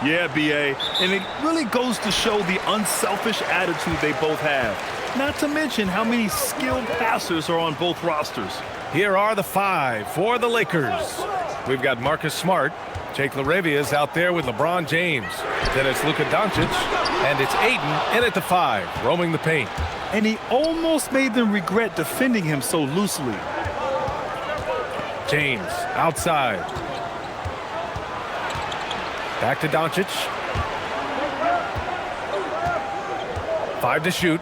Yeah, B.A., and it really goes to show the unselfish attitude they both have. Not to mention how many skilled passers are on both rosters. Here are the 5 for the Lakers. We've got Marcus Smart. Jake LaRavia's out there with LeBron James. Then it's Luka Doncic, and it's Ayton in at the 5, roaming the paint. And he almost made them regret defending him so loosely. James outside. Back to Doncic. 5 to shoot.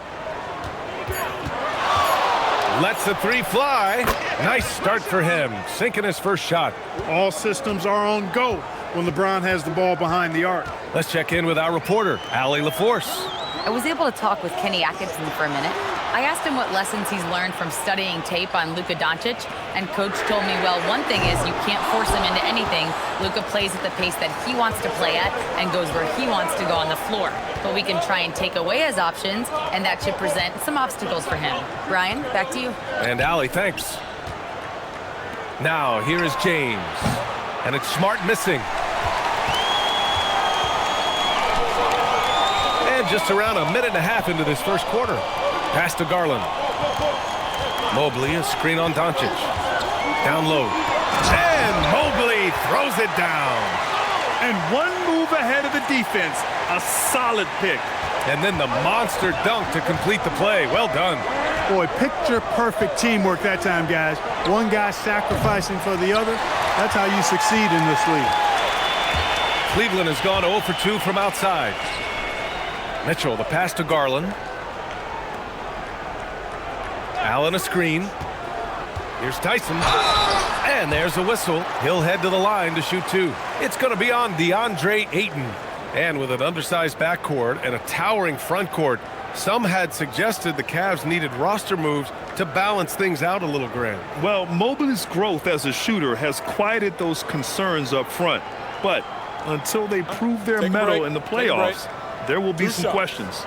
Lets the 3 fly. Nice start for him, sinking his first shot. All systems are on go when LeBron has the ball behind the arc. Let's check in with our reporter, Allie LaForce. I was able to talk with Kenny Atkinson for a minute. I asked him what lessons he's learned from studying tape on Luka Doncic, and Coach told me, well, one thing is you can't force him into anything. Luka plays at the pace that he wants to play at and goes where he wants to go on the floor. But we can try and take away his options, and that should present some obstacles for him. Brian, back to you. And Allie, thanks. Now, here is James. And it's Smart missing. And just around a minute and a half into this first quarter. Pass to Garland. Mobley, a screen on Doncic. Down low. And Mobley throws it down. And one move ahead of the defense. A solid pick. And then the monster dunk to complete the play. Well done. Boy, picture-perfect teamwork that time, guys. One guy sacrificing for the other. That's how you succeed in this league. Cleveland has gone 0 for 2 from outside. Mitchell, the pass to Garland. Allen, a screen. Here's Tyson. And there's a whistle. He'll head to the line to shoot 2. It's going to be on DeAndre Ayton. And with an undersized backcourt and a towering front court, some had suggested the Cavs needed roster moves to balance things out a little, Grant. Well, Mobley's growth as a shooter has quieted those concerns up front. But until they prove their mettle in the playoffs, there will be some questions.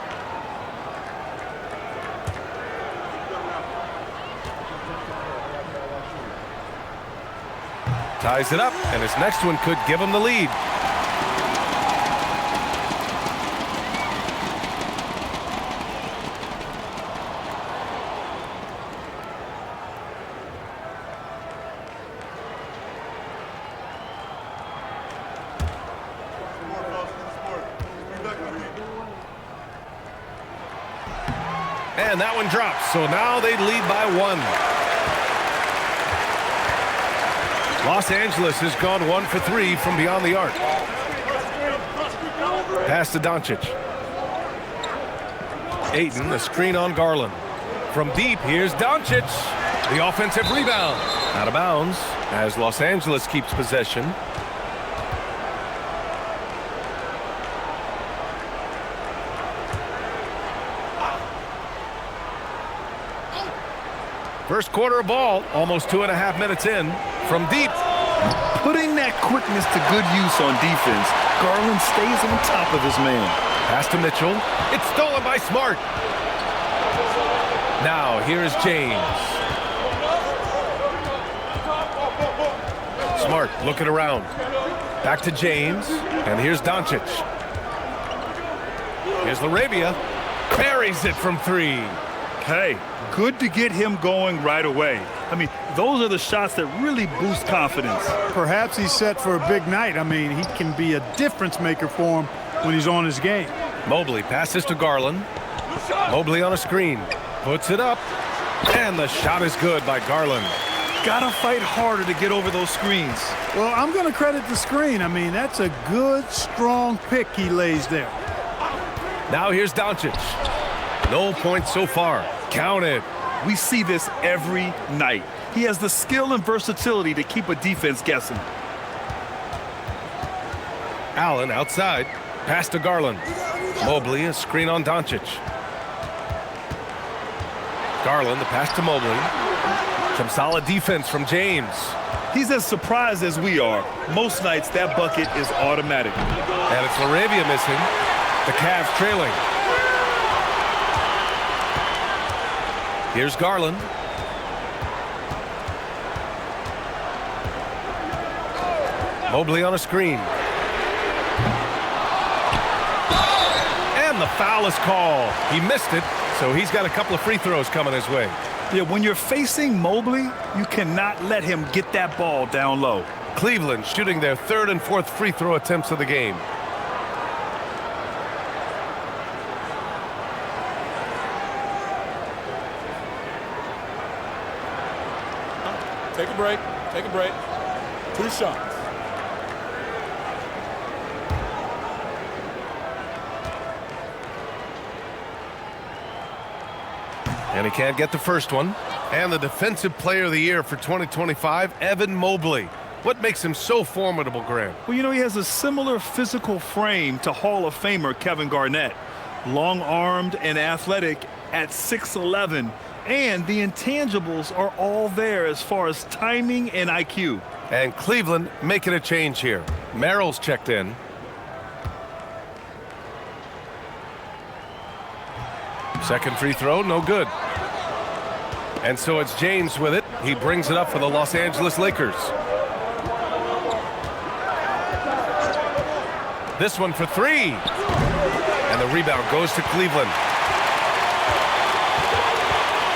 Ties it up, and his next one could give him the lead. And that one drops, so now they lead by 1. Los Angeles has gone 1 for 3 from beyond the arc. Pass to Doncic. Ayton, the screen on Garland. From deep, here's Doncic. The offensive rebound. Out of bounds as Los Angeles keeps possession. First quarter of ball, almost 2.5 minutes in. From deep. Putting that quickness to good use on defense, Garland stays on top of his man. Pass to Mitchell. It's stolen by Smart. Now, here is James. Smart looking around. Back to James. And here's Doncic. Here's LaRavia. Buries it from 3. Hey, good to get him going right away. I mean, those are the shots that really boost confidence. Perhaps he's set for a big night. I mean, he can be a difference maker for him when he's on his game. Mobley passes to Garland. Mobley on a screen. Puts it up. And the shot is good by Garland. Gotta fight harder to get over those screens. Well, I'm going to credit the screen. I mean, that's a good, strong pick he lays there. Now here's Doncic. No points so far. Counted. We see this every night. He has the skill and versatility to keep a defense guessing. Allen outside. Pass to Garland. Mobley, a screen on Doncic. Garland, the pass to Mobley. Some solid defense from James. He's as surprised as we are. Most nights, that bucket is automatic. And it's LaRavia missing. The Cavs trailing. Here's Garland. Mobley on a screen. foul is called. He missed it, so he's got a couple of free throws coming his way. Yeah, when you're facing Mobley, you cannot let him get that ball down low. Cleveland shooting their third and fourth free throw attempts of the game. Take a break. Take a break. 2 shots. And he can't get the first one. And the Defensive Player of the Year for 2025, Evan Mobley. What makes him so formidable, Grant? Well, you know, he has a similar physical frame to Hall of Famer Kevin Garnett. Long-armed and athletic at 6'11", and the intangibles are all there as far as timing and IQ. And Cleveland making a change here. Merrill's checked in. Second free throw, no good. And so it's James with it. He brings it up for the Los Angeles Lakers. This one for 3. And the rebound goes to Cleveland.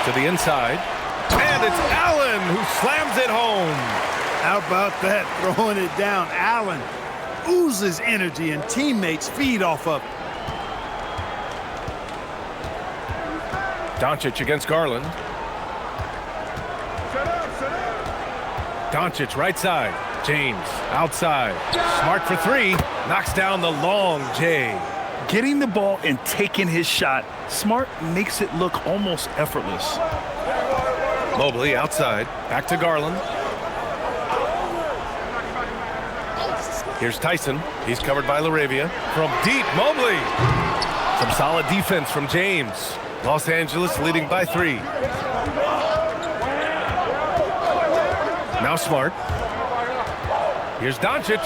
To the inside. And it's Allen who slams it home. How about that, throwing it down? Allen oozes energy and teammates feed off of it. Doncic against Garland. Doncic right side. James outside. Smart for 3. Knocks down the long J. Getting the ball and taking his shot, Smart makes it look almost effortless. Mobley outside. Back to Garland. Here's Tyson. He's covered by LaRavia. From deep, Mobley. Some solid defense from James. Los Angeles leading by 3. Now Smart. Here's Doncic.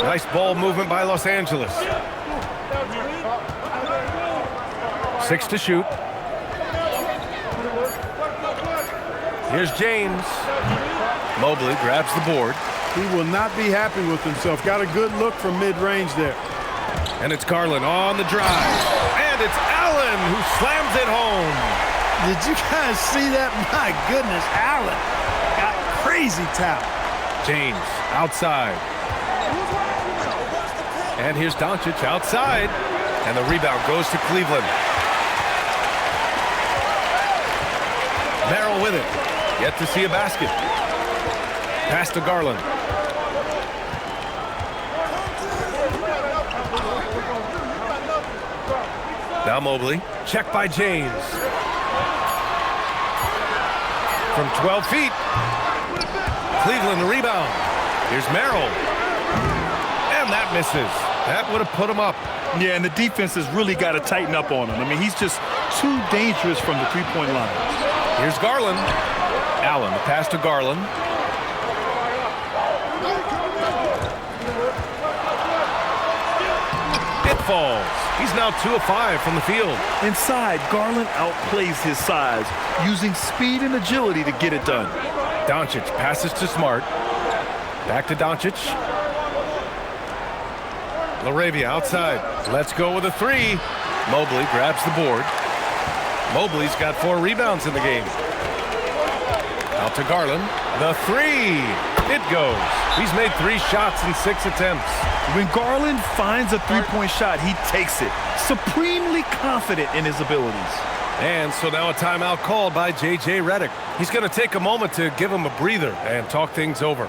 Nice ball movement by Los Angeles. 6 to shoot. Here's James. Mobley grabs the board. He will not be happy with himself. Got a good look from mid-range there. And it's Garland on the drive. And it's Allen who slams it home. Did you guys see that? My goodness, Allen got crazy talent. James outside. And here's Doncic outside. And the rebound goes to Cleveland. Merrill with it. Yet to see a basket. Pass to Garland. Now Mobley. Check by James. From 12 feet. Cleveland the rebound. Here's Merrill. And that misses. That would have put him up. Yeah, and the defense has really got to tighten up on him. I mean, he's just too dangerous from the three-point line. Here's Garland. Allen, the pass to Garland. It falls. He's now 2 of 5 from the field. Inside, Garland outplays his size, using speed and agility to get it done. Doncic passes to Smart. Back to Doncic. LaRavia outside. Let's go with a 3. Mobley grabs the board. Mobley's got 4 rebounds in the game. Out to Garland. The 3. It goes. He's made 3 shots in 6 attempts. When Garland finds a three-point shot, he takes it. Supremely confident in his abilities. And so now a timeout called by J.J. Redick. He's going to take a moment to give him a breather and talk things over.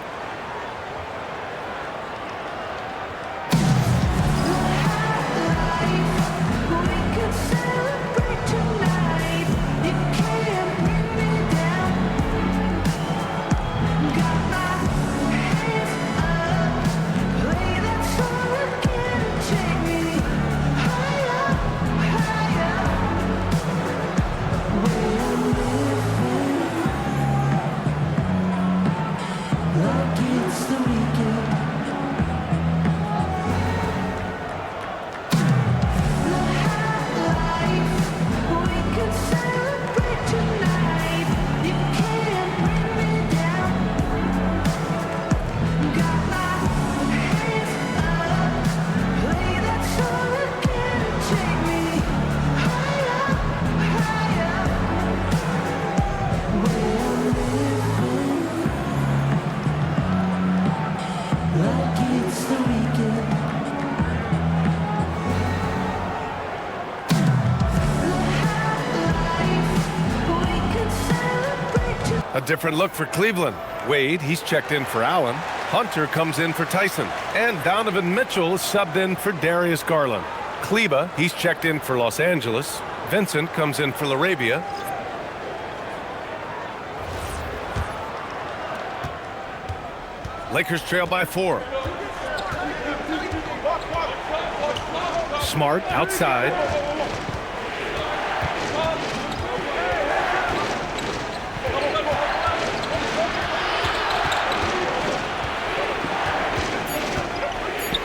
A different look for Cleveland. Wade, he's checked in for Allen. Hunter comes in for Tyson. And Donovan Mitchell is subbed in for Darius Garland. Kleba, he's checked in for Los Angeles. Vincent comes in for LaRabia. Lakers trail by 4. Smart outside.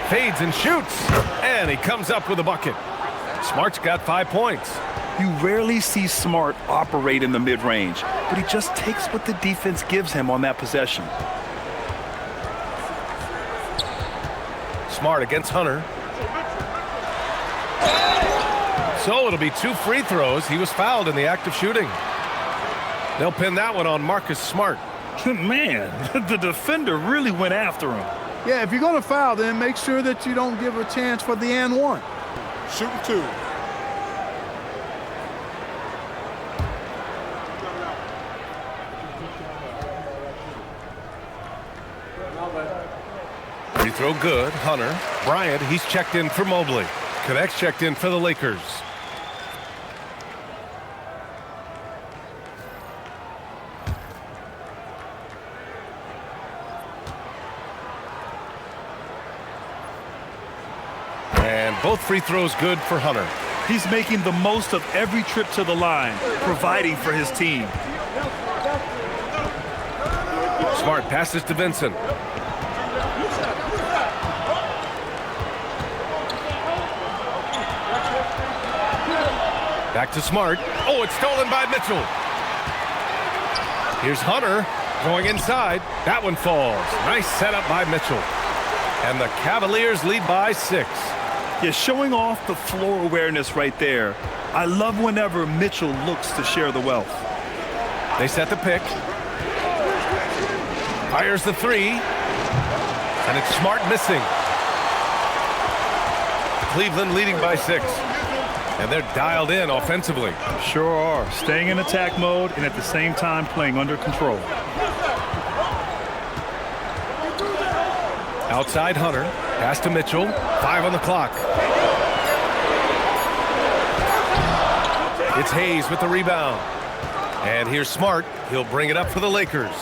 Fades and shoots, and he comes up with a bucket. Smart's got 5 points. You rarely see Smart operate in the mid-range, but he just takes what the defense gives him on that possession. Smart against Hunter. So it'll be 2 free throws. He was fouled in the act of shooting. They'll pin that one on Marcus Smart. Man, the defender really went after him. Yeah, if you're going to foul, then make sure that you don't give a chance for the and one. Shooting 2. Free throw good. Hunter. Bryant, he's checked in for Mobley. Connects checked in for the Lakers. And both free throws good for Hunter. He's making the most of every trip to the line, providing for his team. Smart passes to Vincent. Back to Smart. Oh, it's stolen by Mitchell. Here's Hunter going inside. That one falls. Nice setup by Mitchell. And the Cavaliers lead by 6. Yeah, showing off the floor awareness right there. I love whenever Mitchell looks to share the wealth. They set the pick. Fires the 3. And it's Smart missing. Cleveland leading by 6. And they're dialed in offensively. Sure are. Staying in attack mode and at the same time playing under control. Outside Hunter. Pass to Mitchell. 5 on the clock. It's Hayes with the rebound. And here's Smart. He'll bring it up for the Lakers.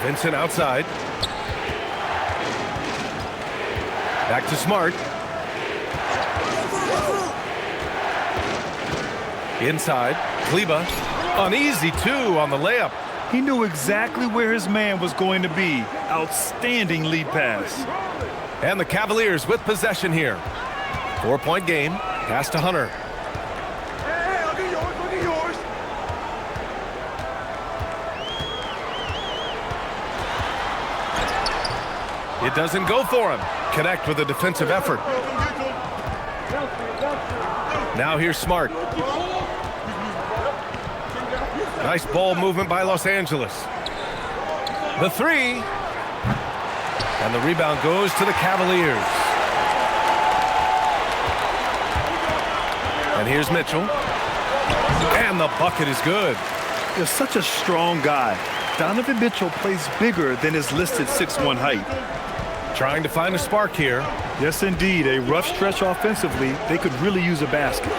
Vincent outside. Back to Smart. Inside. Kleba. An easy 2 on the layup. He knew exactly where his man was going to be. Outstanding lead pass. And the Cavaliers with possession here. 4-point game. Pass to Hunter. Hey, I'll get yours. Look at yours. It doesn't go for him. Connect with a defensive effort. Now here's Smart. Nice ball movement by Los Angeles. The 3. And the rebound goes to the Cavaliers. And here's Mitchell. And the bucket is good. He's such a strong guy. Donovan Mitchell plays bigger than his listed 6'1" height. Trying to find a spark here. Yes, indeed. A rough stretch offensively. They could really use a basket.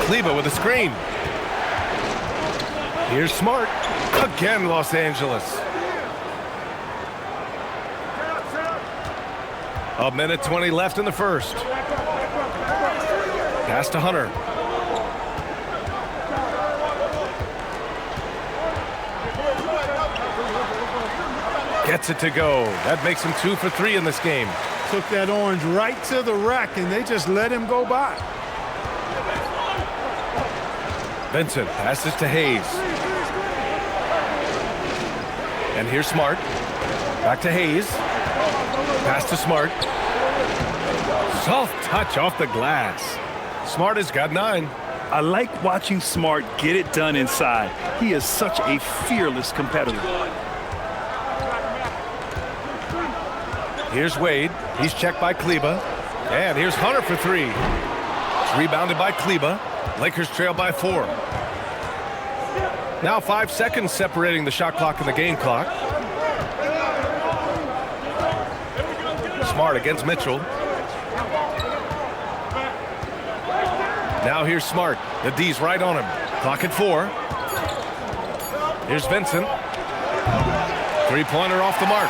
Kleba with a screen. Here's Smart. Again, Los Angeles. A minute 20 left in the first. Pass to Hunter. Gets it to go. That makes him 2 for 3 in this game. Took that orange right to the rack, and they just let him go by. Vincent passes to Hayes. And here's Smart. Back to Hayes. Pass to Smart. Soft touch off the glass. Smart has got 9. I like watching Smart get it done inside. He is such a fearless competitor. Here's Wade. He's checked by Kleba. And here's Hunter for 3. It's rebounded by Kleba. Lakers trail by 4. Now 5 seconds separating the shot clock and the game clock. Smart against Mitchell. Now here's Smart. The D's right on him. Clock at 4. Here's Vincent. Three-pointer off the mark.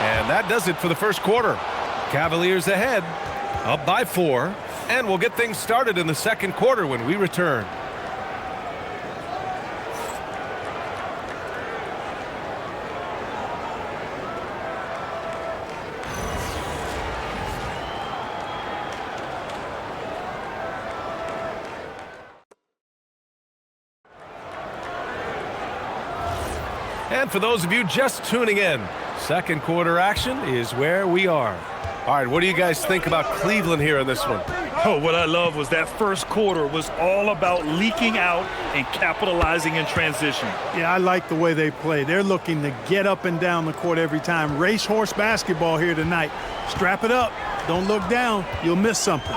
And that does it for the first quarter. Cavaliers ahead, up by 4, and we'll get things started in the second quarter when we return. And for those of you just tuning in, second quarter action is where we are. All right, what do you guys think about Cleveland here in this one? Oh, what I love was that first quarter was all about leaking out and capitalizing in transition. Yeah, I like the way they play. They're looking to get up and down the court every time. Racehorse basketball here tonight. Strap it up. Don't look down. You'll miss something.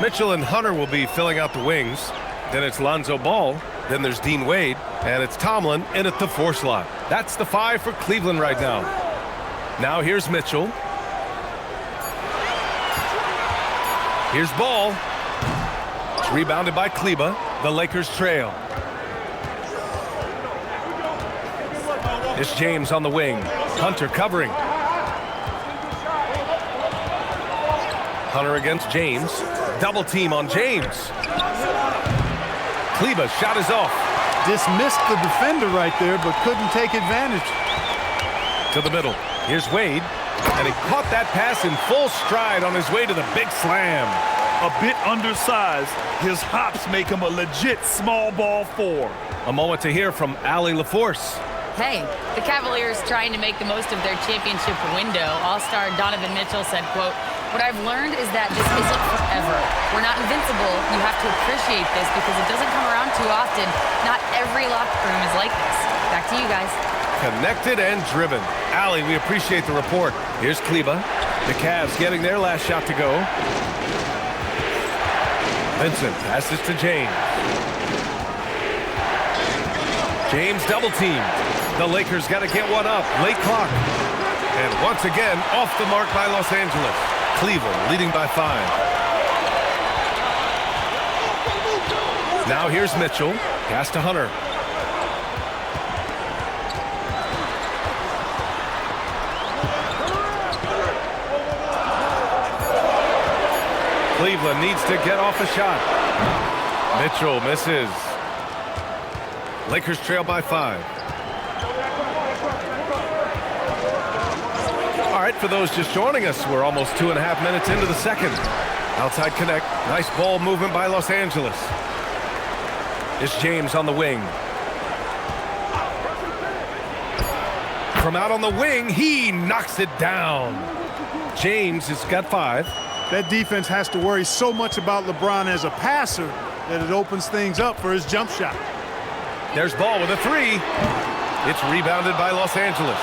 Mitchell and Hunter will be filling out the wings. Then it's Lonzo Ball. Then there's Dean Wade. And it's Tomlin in at the 4 slot. That's the 5 for Cleveland right now. Now here's Mitchell. Here's Ball. It's rebounded by Kleba. The Lakers trail. It's James on the wing. Hunter covering. Hunter against James. Double team on James. Kleba shot is off. Dismissed the defender right there, but couldn't take advantage. To the middle. Here's Wade. And he caught that pass in full stride on his way to the big slam. A bit undersized, his hops make him a legit small ball 4. A moment to hear from Allie LaForce. Hey, the Cavaliers trying to make the most of their championship window. All-star Donovan Mitchell said, quote, "What I've learned is that this isn't forever. We're not invincible. You have to appreciate this because it doesn't come around too often. Not every locker room is like this." Back to you guys. Connected and driven. Allie, we appreciate the report. Here's Kleba. The Cavs getting their last shot to go. Vincent passes to James. James double teamed. The Lakers got to get one up. Late clock. And once again, off the mark by Los Angeles. Cleveland leading by 5. Now here's Mitchell. Pass to Hunter. Cleveland needs to get off a shot. Mitchell misses. Lakers trail by 5. All right, for those just joining us, we're almost 2.5 minutes into the second. Outside connect. Nice ball movement by Los Angeles. It's James on the wing. From out on the wing, he knocks it down. James has got 5. That defense has to worry so much about LeBron as a passer that it opens things up for his jump shot. There's Ball with a 3. It's rebounded by Los Angeles.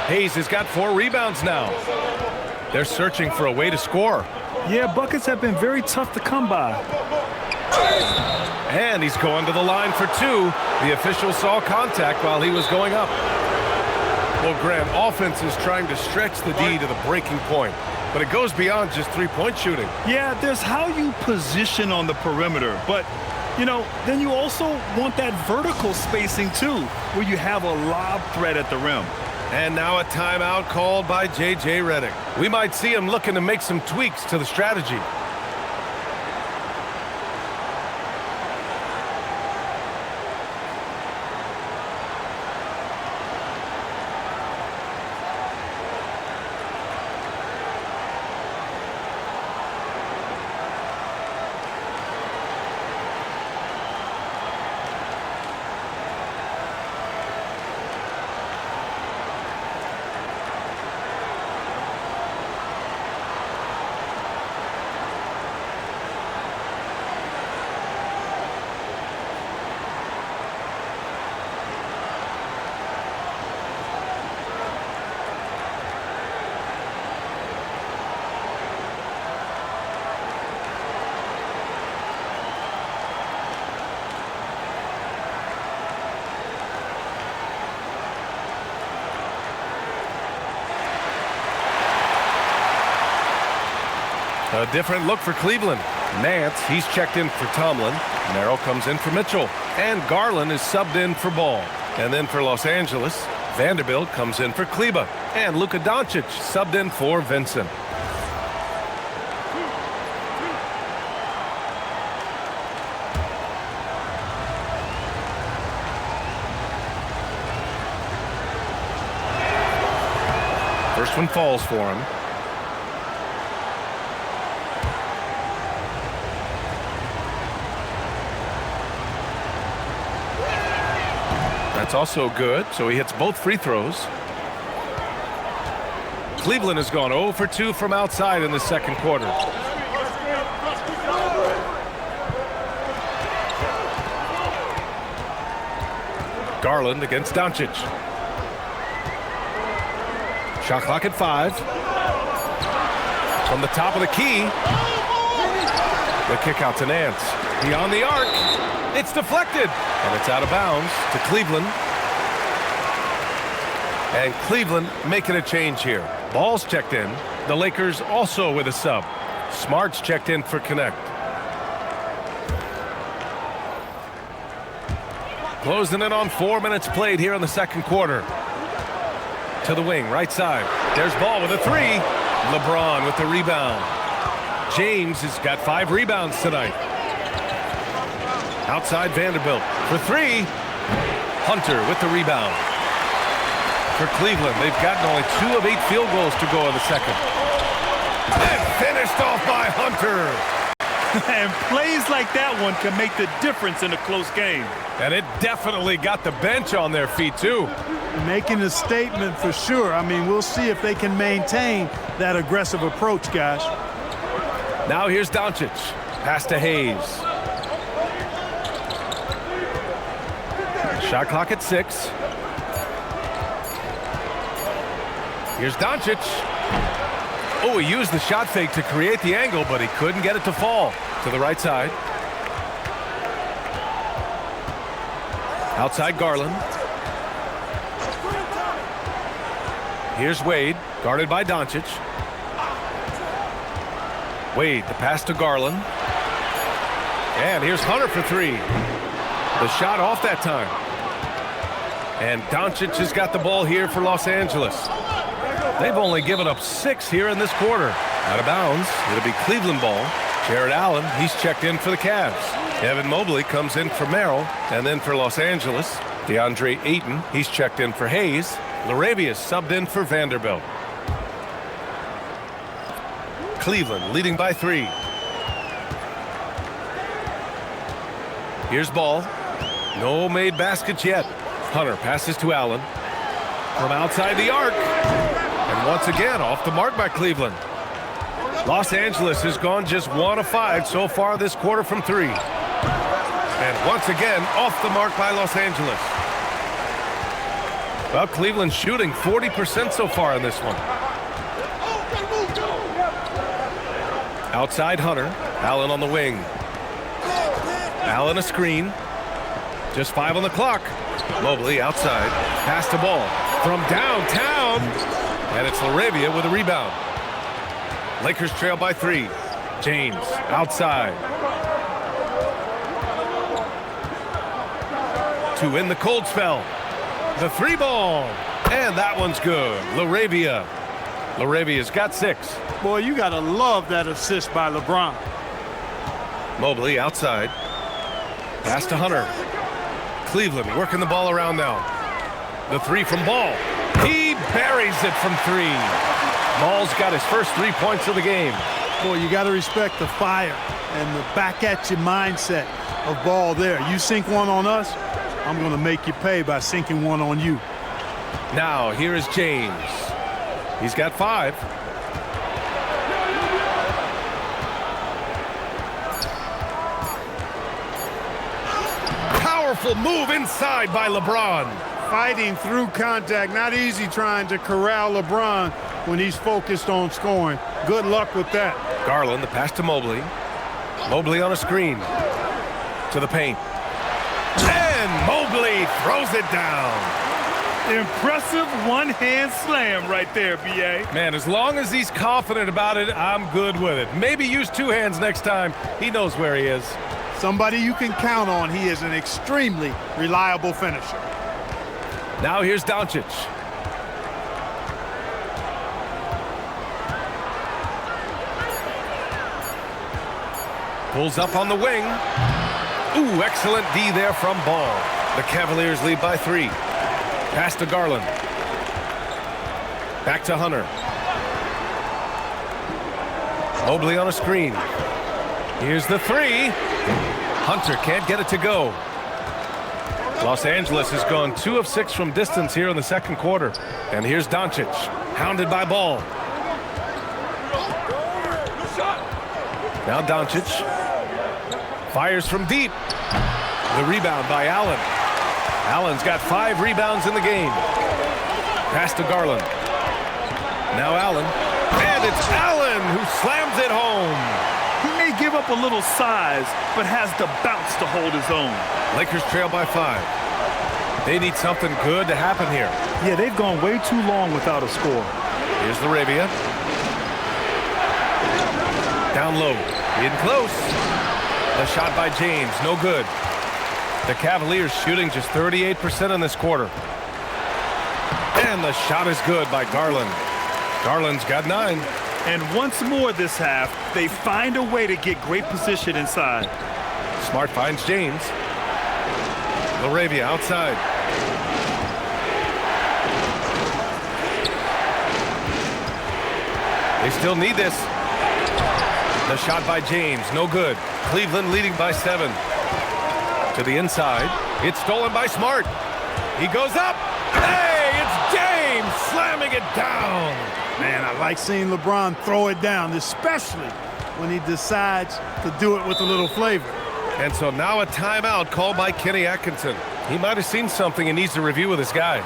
Hayes has got 4 rebounds now. They're searching for a way to score. Yeah, buckets have been very tough to come by. And he's going to the line for 2. The official saw contact while he was going up. Well, Graham, offense is trying to stretch the D to the breaking point. But it goes beyond just three-point shooting. Yeah, there's how you position on the perimeter. But, you know, then you also want that vertical spacing, too, where you have a lob threat at the rim. And now a timeout called by J.J. Redick. We might see him looking to make some tweaks to the strategy. A different look for Cleveland. Nance, he's checked in for Tomlin. Merrill comes in for Mitchell. And Garland is subbed in for Ball. And then for Los Angeles, Vanderbilt comes in for Kleba. And Luka Doncic subbed in for Vincent. First one falls for him. That's also good, so he hits both free throws. Cleveland has gone 0 for 2 from outside in the second quarter. Garland against Doncic. Shot clock at 5. From the top of the key. The kick out to Nance. Beyond the arc. It's deflected. And it's out of bounds to Cleveland. And Cleveland making a change here. Ball's checked in. The Lakers also with a sub. Smart's checked in for Connect. Closing in on 4 minutes played here in the second quarter. To the wing, right side. There's Ball with a 3. LeBron with the rebound. James has got 5 rebounds tonight. Outside Vanderbilt for 3. Hunter with the rebound. For Cleveland, they've gotten only 2 of 8 field goals to go in the second. And finished off by Hunter. And plays like that one can make the difference in a close game. And it definitely got the bench on their feet, too. Making a statement for sure. I mean, we'll see if they can maintain that aggressive approach, guys. Now here's Doncic. Pass to Hayes. Shot clock at 6. Here's Doncic. Oh, he used the shot fake to create the angle, but he couldn't get it to fall. To the right side. Outside Garland. Here's Wade, guarded by Doncic. Wade, the pass to Garland. And here's Hunter for 3. The shot off that time. And Doncic has got the ball here for Los Angeles. They've only given up 6 here in this quarter. Out of bounds. It'll be Cleveland ball. Jared Allen, he's checked in for the Cavs. Evan Mobley comes in for Merrill. And then for Los Angeles, DeAndre Ayton, he's checked in for Hayes. Larabia's subbed in for Vanderbilt. Cleveland leading by 3. Here's Ball. No made baskets yet. Hunter passes to Allen. From outside the arc. And once again, off the mark by Cleveland. Los Angeles has gone just 1 of 5 so far this quarter from 3. And once again, off the mark by Los Angeles. Well, Cleveland's shooting 40% so far in this one. Outside Hunter. Allen on the wing. Allen a screen. Just 5 on the clock. Mobley outside. Pass to Ball. From downtown. And it's Larabia with a rebound. Lakers trail by 3. James outside. To win the cold spell. The 3 ball. And that one's good. Larabia. Larabia's got 6. Boy, you got to love that assist by LeBron. Mobley outside. Pass to Hunter. Cleveland working the ball around now. The 3 from Ball. He buries it from 3. Ball's got his first 3 points of the game. Boy, you got to respect the fire and the back-at-you mindset of Ball there. You sink one on us, I'm going to make you pay by sinking one on you. Now, here is James. He's got 5. Powerful move inside by LeBron. Fighting through contact. Not easy trying to corral LeBron when he's focused on scoring. Good luck with that. Garland, the pass to Mobley. Mobley on a screen. To the paint. And Mobley throws it down. Impressive one-hand slam right there, B.A. Man, as long as he's confident about it, I'm good with it. Maybe use two hands next time. He knows where he is. Somebody you can count on. He is an extremely reliable finisher. Now here's Doncic. Pulls up on the wing. Ooh, excellent D there from Ball. The Cavaliers lead by 3. Pass to Garland. Back to Hunter. Mobley on a screen. Here's the 3. Hunter can't get it to go. Los Angeles has gone 2 of 6 from distance here in the second quarter. And here's Doncic, hounded by Ball. Now Doncic fires from deep. The rebound by Allen. Allen's got 5 rebounds in the game. Pass to Garland. Now Allen. And it's Allen who slams it home. He may give up a little size, but has the bounce to hold his own. Lakers trail by 5. They need something good to happen here. Yeah, they've gone way too long without a score. Here's Laravia. Down low. In close. The shot by James. No good. The Cavaliers shooting just 38% in this quarter. And the shot is good by Garland. Garland's got 9. And once more this half, they find a way to get great position inside. Smart finds James. Laravia outside. They still need this. The shot by James, no good. Cleveland leading by 7. To the inside. It's stolen by Smart. He goes up. Hey, it's James slamming it down. Man, I like seeing LeBron throw it down, especially when he decides to do it with a little flavor. And so now a timeout called by Kenny Atkinson. He might have seen something and needs to review with his guys.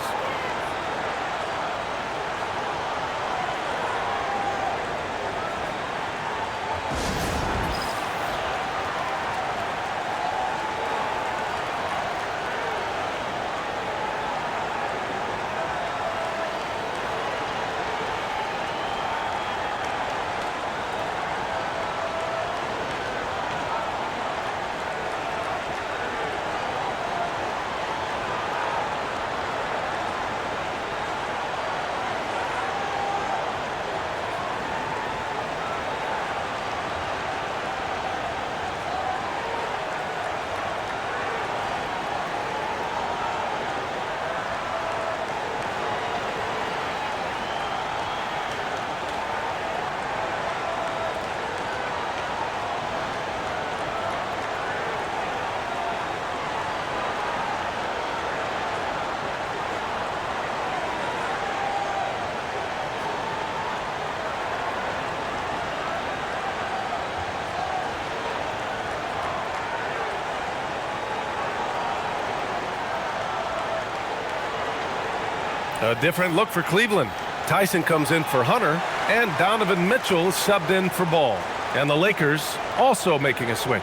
A different look for Cleveland. Tyson comes in for Hunter, and Donovan Mitchell subbed in for Ball. And the Lakers also making a switch.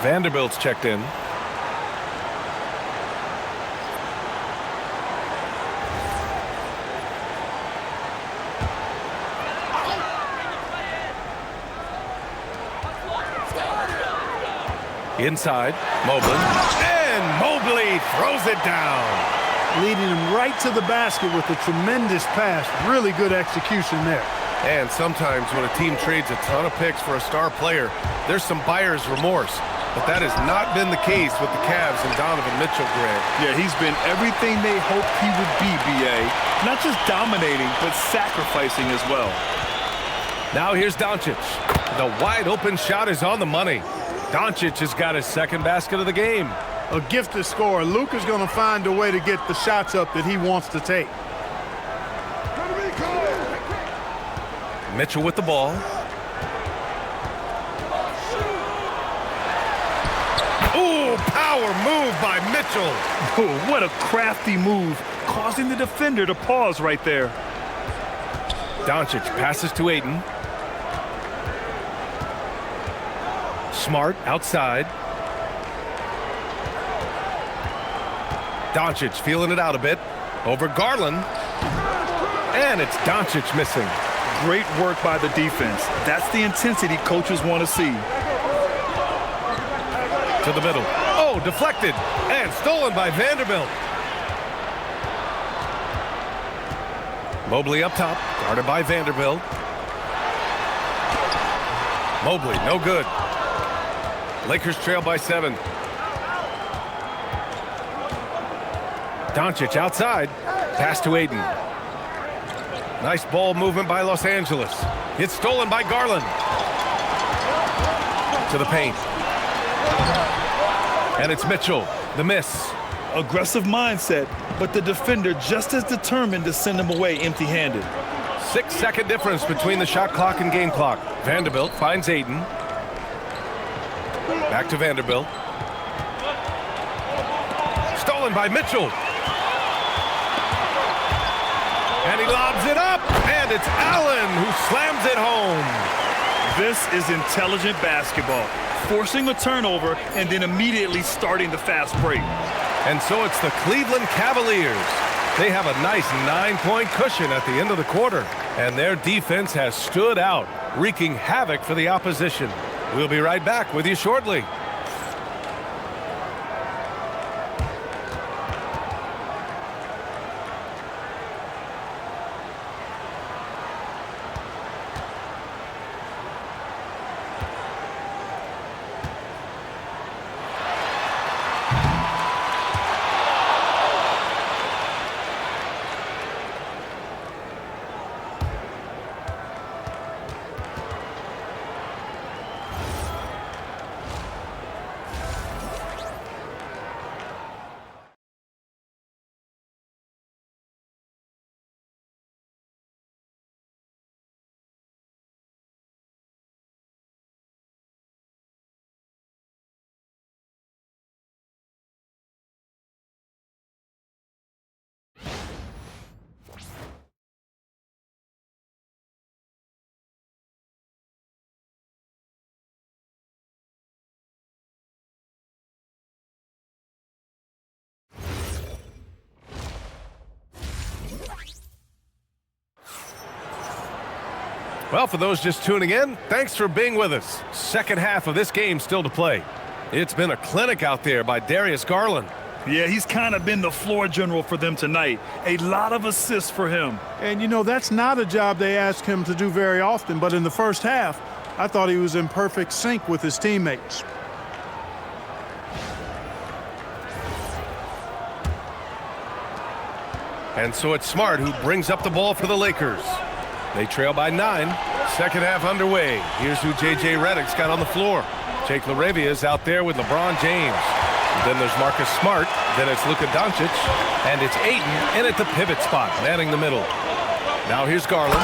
Vanderbilt's checked in. Inside, Mobley. And Mobley throws it down. Leading him right to the basket with a tremendous pass. Really good execution there. And sometimes when a team trades a ton of picks for a star player, there's some buyer's remorse. But that has not been the case with the Cavs and Donovan Mitchell, Grant. Yeah, he's been everything they hoped he would be, B.A. Not just dominating, but sacrificing as well. Now here's Doncic. The wide open shot is on the money. Doncic has got his second basket of the game. A gifted scorer. Luka's going to find a way to get the shots up that he wants to take. Mitchell with the ball. Ooh, power move by Mitchell. Oh, what a crafty move, causing the defender to pause right there. Doncic passes to Ayton. Smart outside. Doncic feeling it out a bit. Over Garland. And it's Doncic missing. Great work by the defense. That's the intensity coaches want to see. To the middle. Oh, deflected. And stolen by Vanderbilt. Mobley up top. Guarded by Vanderbilt. Mobley, no good. Lakers trail by 7. Doncic outside. Pass to Ayton. Nice ball movement by Los Angeles. It's stolen by Garland. To the paint. And it's Mitchell. The miss. Aggressive mindset, but the defender just as determined to send him away empty-handed. 6-second difference between the shot clock and game clock. Vanderbilt finds Ayton. Back to Vanderbilt. Stolen by Mitchell. And he lobs it up, and it's Allen who slams it home. This is intelligent basketball, forcing a turnover and then immediately starting the fast break. And so it's the Cleveland Cavaliers. They have a nice 9-point cushion at the end of the quarter, and their defense has stood out, wreaking havoc for the opposition. We'll be right back with you shortly. Well, for those just tuning in, thanks for being with us. Second half of this game still to play. It's been a clinic out there by Darius Garland. Yeah, he's kind of been the floor general for them tonight. A lot of assists for him. And, you know, that's not a job they ask him to do very often, but in the first half, I thought he was in perfect sync with his teammates. And so it's Smart who brings up the ball for the Lakers. They trail by 9. Second half underway. Here's who J.J. Redick's got on the floor. Jake LaRavia is out there with LeBron James. Then there's Marcus Smart. Then it's Luka Doncic. And it's Ayton in at the pivot spot, manning the middle. Now here's Garland.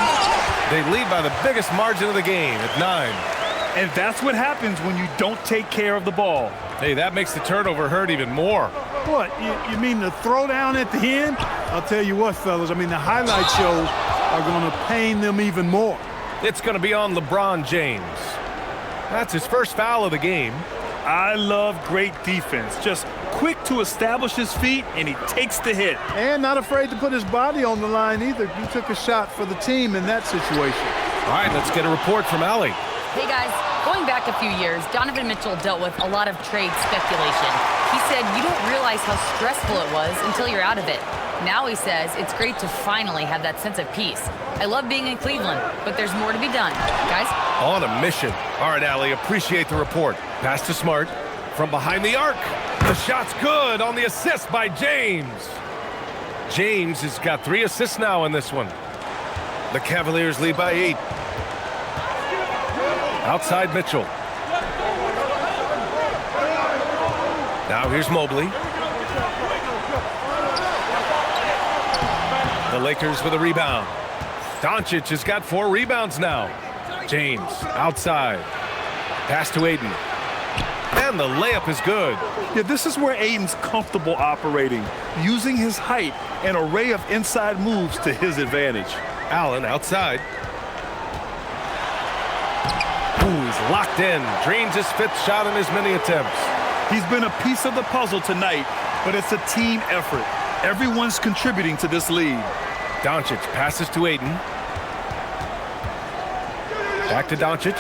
They lead by the biggest margin of the game at 9. And that's what happens when you don't take care of the ball. Hey, that makes the turnover hurt even more. What, you mean the throwdown at the end? I'll tell you what, fellas, I mean, the highlight shows are going to pain them even more. It's going to be on LeBron James. That's his first foul of the game. I love great defense. Just quick to establish his feet, and he takes the hit. And not afraid to put his body on the line either. You took a shot for the team in that situation. All right, let's get a report from Allie. Hey guys, going back a few years, Donovan Mitchell dealt with a lot of trade speculation. He said you don't realize how stressful it was until you're out of it. Now he says it's great to finally have that sense of peace. I love being in Cleveland, but there's more to be done. Guys? On a mission. All right, Allie, appreciate the report. Pass to Smart from behind the arc. The shot's good on the assist by James. James has got 3 assists now in this one. The Cavaliers lead by 8. Outside Mitchell. Now here's Mobley. The Lakers with a rebound. Doncic has got 4 rebounds now. James outside. Pass to Ayton. And the layup is good. Yeah, this is where Ayton's comfortable operating, using his height and array of inside moves to his advantage. Allen outside. Ooh, he's locked in. Drains his 5th shot in as many attempts. He's been a piece of the puzzle tonight, but it's a team effort. Everyone's contributing to this lead. Doncic passes to Ayton. Back to Doncic.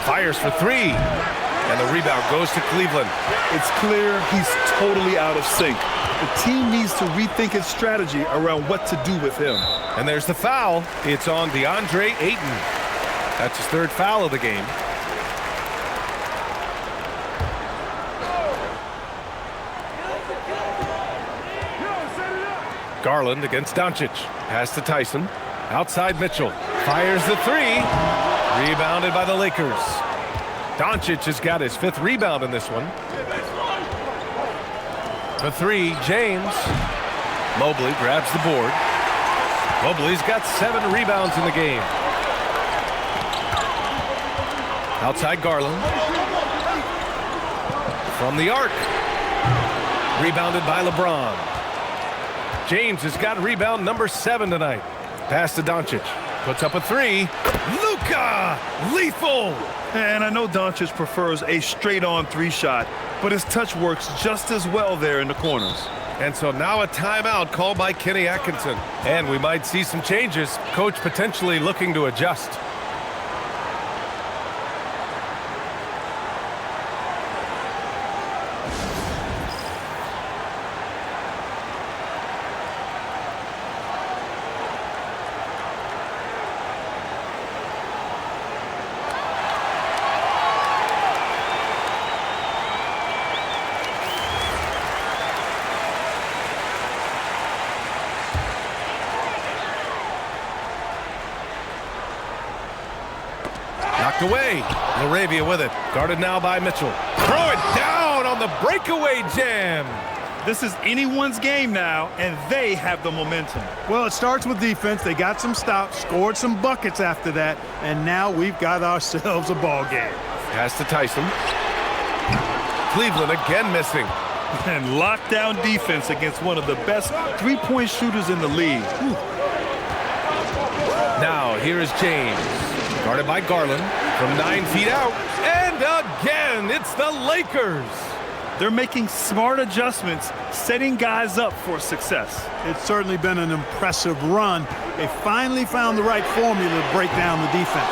Fires for three. And the rebound goes to Cleveland. It's clear he's totally out of sync. The team needs to rethink its strategy around what to do with him. And there's the foul. It's on DeAndre Ayton. That's his third foul of the game. Garland against Doncic. Pass to Tyson. Outside Mitchell. Fires the three. Rebounded by the Lakers. Doncic has got his fifth rebound in this one. For three, James. Mobley grabs the board. Mobley's got 7 rebounds in the game. Outside Garland. From the arc. Rebounded by LeBron. James has got rebound number 7 tonight. Pass to Doncic. Puts up a three. Luka! Lethal! And I know Doncic prefers a straight-on three-shot, but his touch works just as well there in the corners. And so now a timeout called by Kenny Atkinson. And we might see some changes. Coach potentially looking to adjust. Knocked away. LaRavia with it. Guarded now by Mitchell. Throw it down on the breakaway jam. This is anyone's game now, and they have the momentum. Well, it starts with defense. They got some stops, scored some buckets after that, and now we've got ourselves a ball game. Pass to Tyson. Cleveland again missing. And lockdown defense against one of the best three-point shooters in the league. Whew. Now here is James. Guarded by Garland from 9 feet out. And again, it's the Lakers. They're making smart adjustments, setting guys up for success. It's certainly been an impressive run. They finally found the right formula to break down the defense.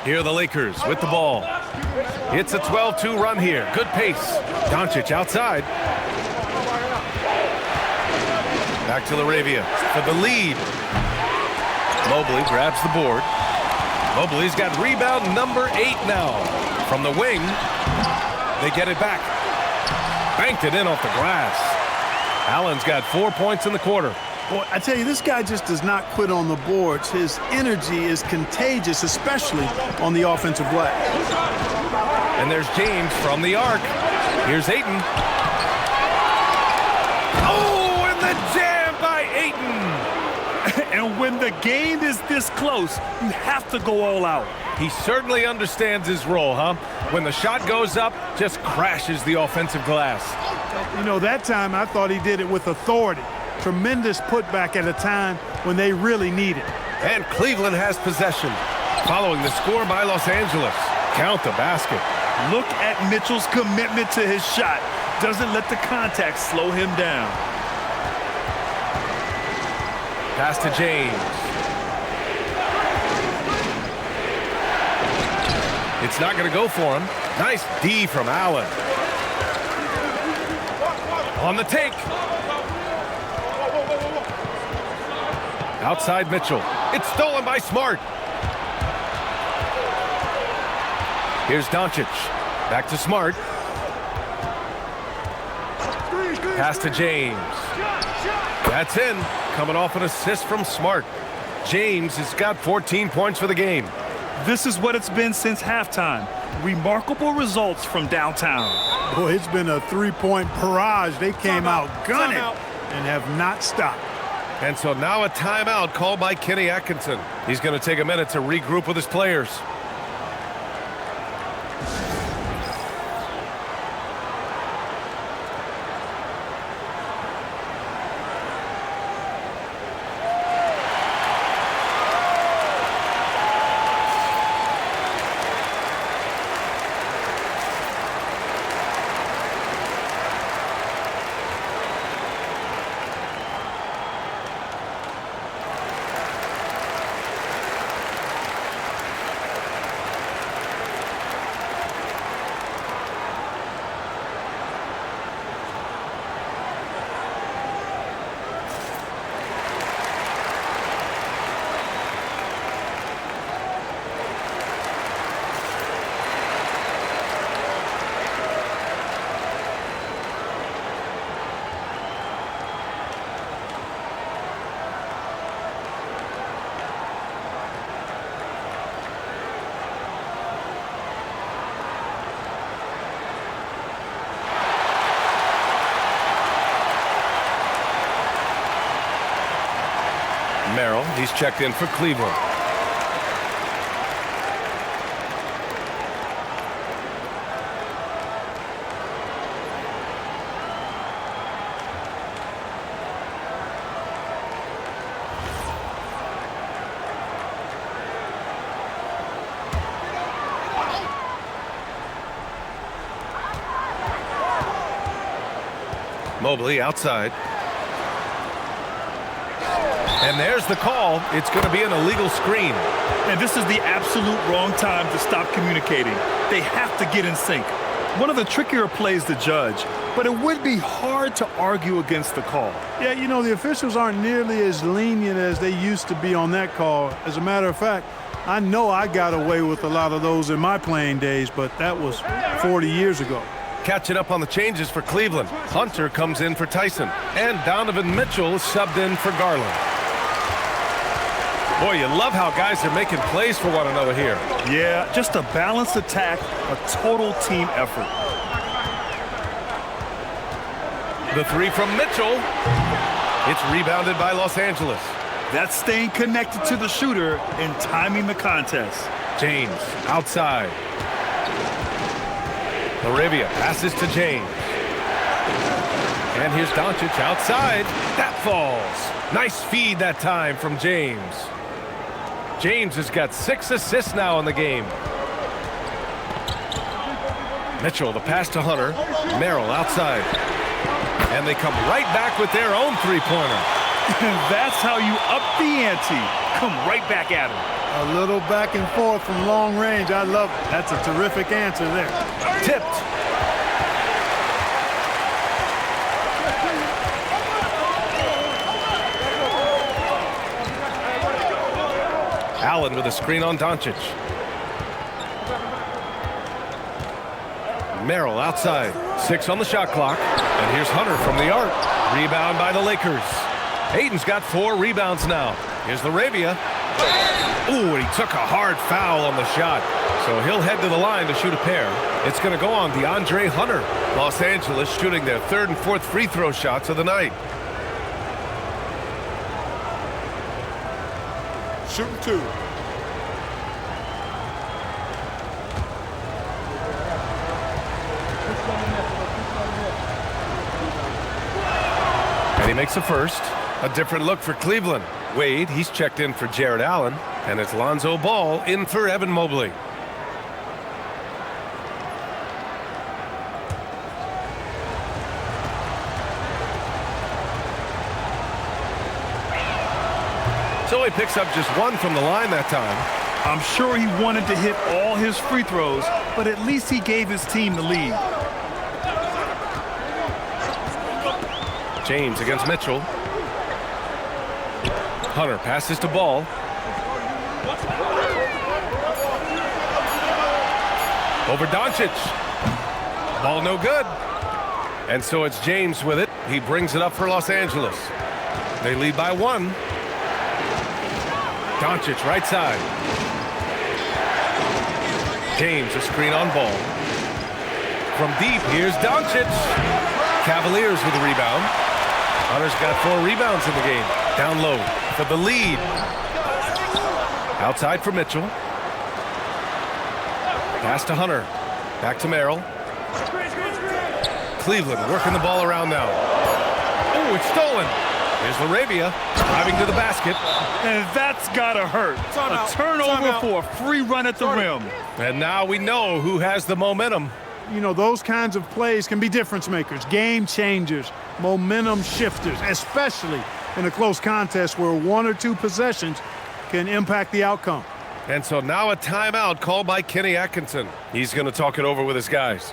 Here are the Lakers with the ball. It's a 12-2 run here. Good pace. Doncic outside. Back to LaRavia for the lead. Mobley grabs the board. Mobley's got rebound number 8 now. From the wing, they get it back. Banked it in off the glass. Allen's got 4 points in the quarter. Boy, I tell you, this guy just does not quit on the boards. His energy is contagious, especially on the offensive glass. And there's James from the arc. Here's Ayton. Oh, and the jam by Ayton. And when the game is this close, you have to go all out. He certainly understands his role, huh? When the shot goes up, just crashes the offensive glass. You know, that time I thought he did it with authority. Tremendous putback at a time when they really need it. And Cleveland has possession. Following the score by Los Angeles. Count the basket. Look at Mitchell's commitment to his shot. Doesn't let the contact slow him down. Pass to James. It's not going to go for him. Nice D from Allen. On the take. Outside Mitchell. It's stolen by Smart. Here's Doncic. Back to Smart. Pass to James. That's in. Coming off an assist from Smart. James has got 14 points for the game. This is what it's been since halftime. Remarkable results from downtown. Boy, it's been a three-point barrage. They came out gunning and have not stopped. And so now a timeout called by Kenny Atkinson. He's going to take a minute to regroup with his players. Merrill, he's checked in for Cleveland. Mobley outside. And there's the call. It's going to be an illegal screen. And this is the absolute wrong time to stop communicating. They have to get in sync. One of the trickier plays to judge, but it would be hard to argue against the call. Yeah, you know, the officials aren't nearly as lenient as they used to be on that call. As a matter of fact, I know I got away with a lot of those in my playing days, but that was 40 years ago. Catching up on the changes for Cleveland. Hunter comes in for Tyson. And Donovan Mitchell is subbed in for Garland. Boy, you love how guys are making plays for one another here. Yeah, just a balanced attack, a total team effort. The three from Mitchell. It's rebounded by Los Angeles. That's staying connected to the shooter and timing the contest. James outside. Laravia passes to James. And here's Doncic outside. That falls. Nice feed that time from James. James has got 6 assists now in the game. Mitchell, the pass to Hunter. Merrill outside. And they come right back with their own three-pointer. That's how you up the ante. Come right back at him. A little back and forth from long range. I love it. That's a terrific answer there. Tipped. Allen with a screen on Doncic. Merrill outside. 6 on the shot clock. And here's Hunter from the arc. Rebound by the Lakers. Ayton's got 4 rebounds now. Here's Laravia. Ooh, and he took a hard foul on the shot. So he'll head to the line to shoot a pair. It's going to go on DeAndre Hunter. Los Angeles shooting their 3rd and 4th free throw shots of the night. Shooting 2. And he makes a first. A different look for Cleveland. Wade, he's checked in for Jared Allen. And it's Lonzo Ball in for Evan Mobley. So he picks up just 1 from the line that time. I'm sure he wanted to hit all his free throws, but at least he gave his team the lead. James against Mitchell. Hunter passes to Ball. Over Doncic. Ball no good. And so it's James with it. He brings it up for Los Angeles. They lead by 1. Doncic right side. James a screen on Ball. From deep, here's Doncic. Cavaliers with a rebound. Hunter's got 4 rebounds in the game. Down low for the lead. Outside for Mitchell. Pass to Hunter. Back to Merrill. Cleveland working the ball around now. Oh, it's stolen. Here's Laravia driving to the basket. And that's gotta hurt. A turnover for a free run at the rim. And now we know who has the momentum. You know, those kinds of plays can be difference makers, game changers, momentum shifters, especially in a close contest where 1 or 2 possessions can impact the outcome. And so now a timeout called by Kenny Atkinson. He's going to talk it over with his guys.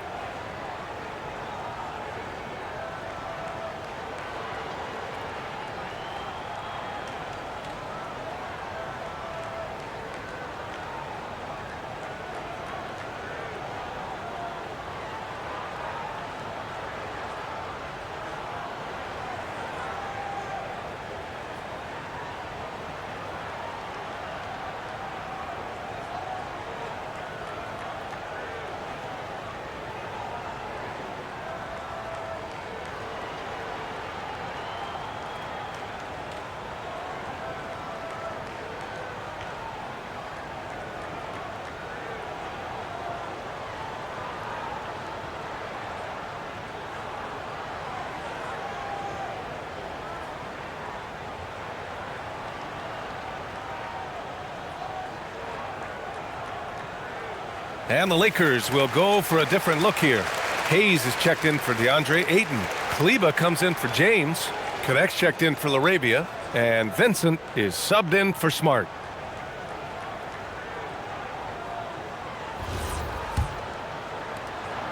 And the Lakers will go for a different look here. Hayes is checked in for DeAndre Ayton. Kleber comes in for James. Connect's checked in for LaRavia. And Vincent is subbed in for Smart.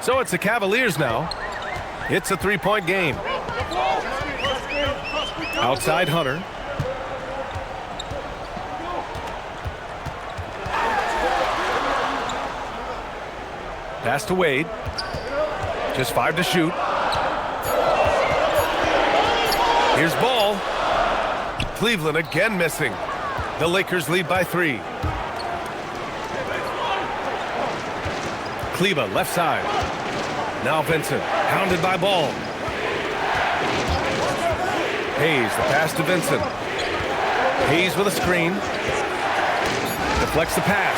So it's the Cavaliers now. It's a three-point game. Outside Hunter. Pass to Wade. Just 5 to shoot. Here's Ball. Cleveland again missing. The Lakers lead by 3. Kleber left side. Now Vincent, hounded by Ball. Hayes, the pass to Vincent. Hayes with a screen. Deflects the pass.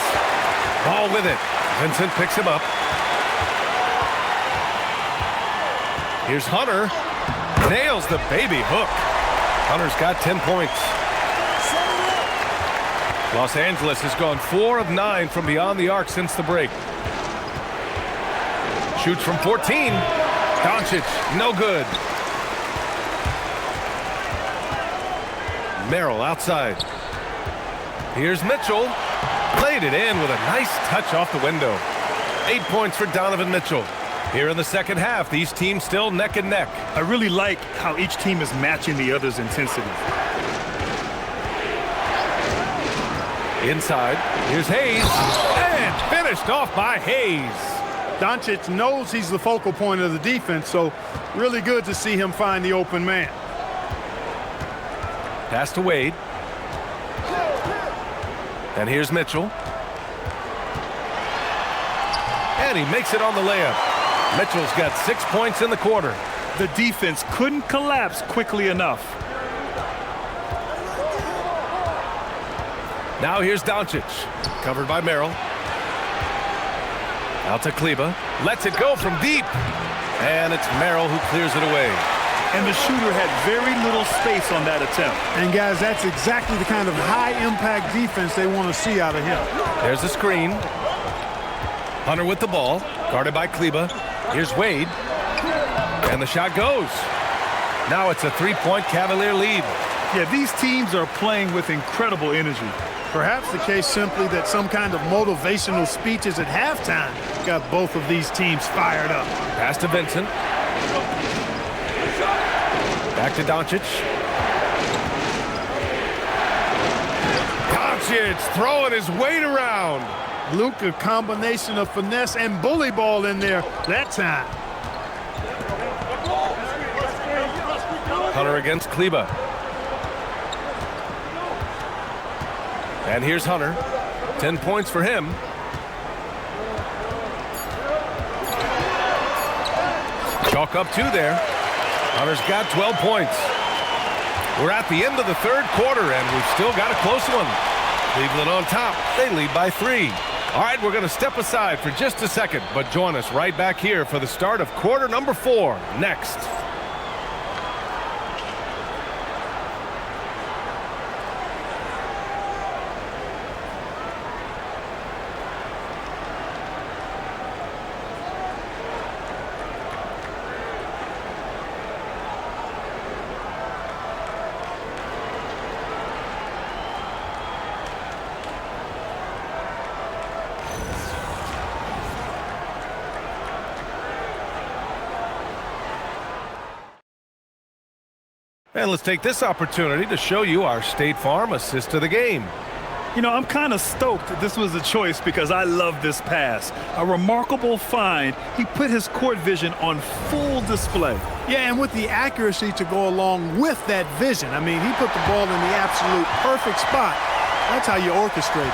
Ball with it. Vincent picks him up. Here's Hunter. Nails the baby hook. Hunter's got 10 points. Los Angeles has gone 4 of 9 from beyond the arc since the break. Shoots from 14. Doncic, no good. Merrill outside. Here's Mitchell. Played it in with a nice touch off the window. 8 points for Donovan Mitchell. Here in the second half, these teams still neck and neck. I really like how each team is matching the other's intensity. Inside, here's Hayes. And finished off by Hayes. Doncic knows he's the focal point of the defense, so really good to see him find the open man. Pass to Wade. And here's Mitchell. And he makes it on the layup. Mitchell's got 6 points in the quarter. The defense couldn't collapse quickly enough. Now here's Doncic. Covered by Merrill. Out to Kleber. Lets it go from deep. And it's Merrill who clears it away. And the shooter had very little space on that attempt. And guys, that's exactly the kind of high-impact defense they want to see out of him. There's a screen. Hunter with the ball. Guarded by Kleber. Here's Wade. And the shot goes. Now it's a 3-point Cavalier lead. Yeah, these teams are playing with incredible energy. Perhaps the case simply that some kind of motivational speeches at halftime got both of these teams fired up. Pass to Vincent. Back to Doncic. Doncic throwing his weight around. Luka, combination of finesse and bully ball in there that time. Hunter against Kleber. And here's Hunter. 10 points for him. Chalk up 2 there. Hunter's got 12 points. We're at the end of the third quarter, and we've still got a close one. Cleveland on top. They lead by 3. All right, we're going to step aside for just a second, but join us right back here for the start of quarter number 4 next. And let's take this opportunity to show you our State Farm assist to the game. You know, I'm kind of stoked that this was a choice because I love this pass. A remarkable find. He put his court vision on full display. Yeah, and with the accuracy to go along with that vision. I mean, he put the ball in the absolute perfect spot. That's how you orchestrate it.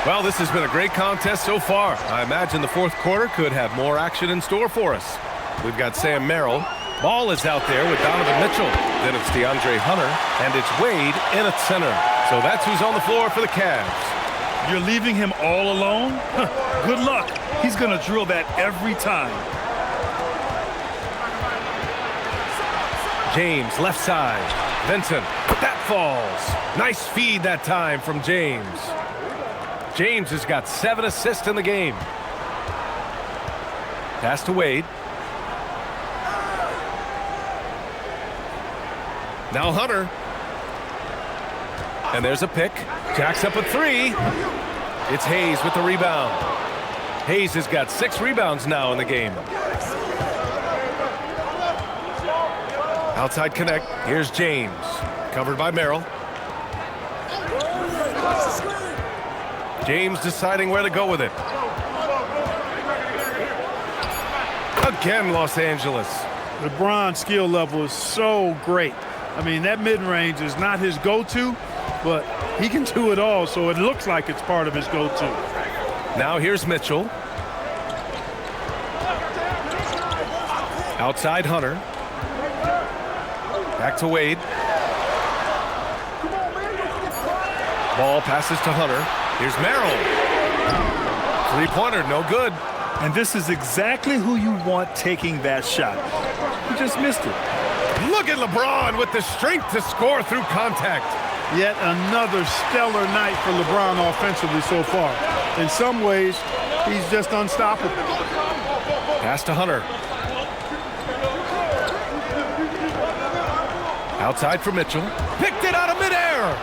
Well, this has been a great contest so far. I imagine the fourth quarter could have more action in store for us. We've got Sam Merrill. Ball is out there with Donovan Mitchell. Then it's DeAndre Hunter, and it's Wade in at center. So that's who's on the floor for the Cavs. You're leaving him all alone? Good luck. He's going to drill that every time. James, left side. Vincent, that falls. Nice feed that time from James. James has got 7 assists in the game. Pass to Wade. Now Hunter. And there's a pick. Jacks up a 3. It's Hayes with the rebound. Hayes has got 6 rebounds now in the game. Outside connect. Here's James. Covered by Merrill. James deciding where to go with it. Again, Los Angeles. LeBron's skill level is so great. I mean, that mid-range is not his go-to, but he can do it all, so it looks like it's part of his go-to. Now here's Mitchell. Outside Hunter. Back to Wade. Ball passes to Hunter. Here's Merrill. 3-pointer, no good. And this is exactly who you want taking that shot. He just missed it. Look at LeBron with the strength to score through contact. Yet another stellar night for LeBron offensively so far. In some ways, he's just unstoppable. Pass to Hunter. Outside for Mitchell. Picked it out of midair.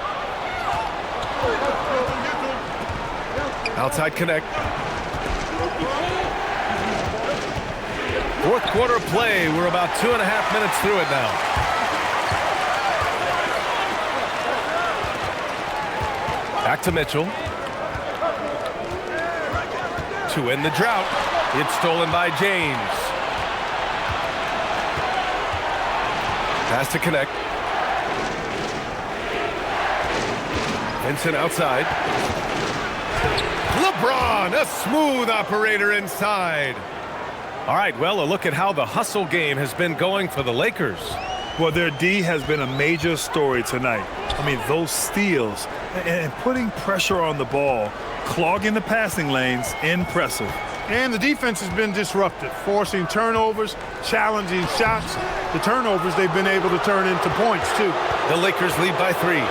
Outside connect. Fourth quarter play. We're about 2.5 minutes through it now. Back to Mitchell. To end the drought. It's stolen by James. Pass to connect. Vincent outside. LeBron, a smooth operator inside. All right, well, a look at how the hustle game has been going for the Lakers. Well, their D has been a major story tonight. I mean, those steals and putting pressure on the ball, clogging the passing lanes, impressive. And the defense has been disruptive, forcing turnovers, challenging shots. The turnovers they've been able to turn into points, too. The Lakers lead by 3.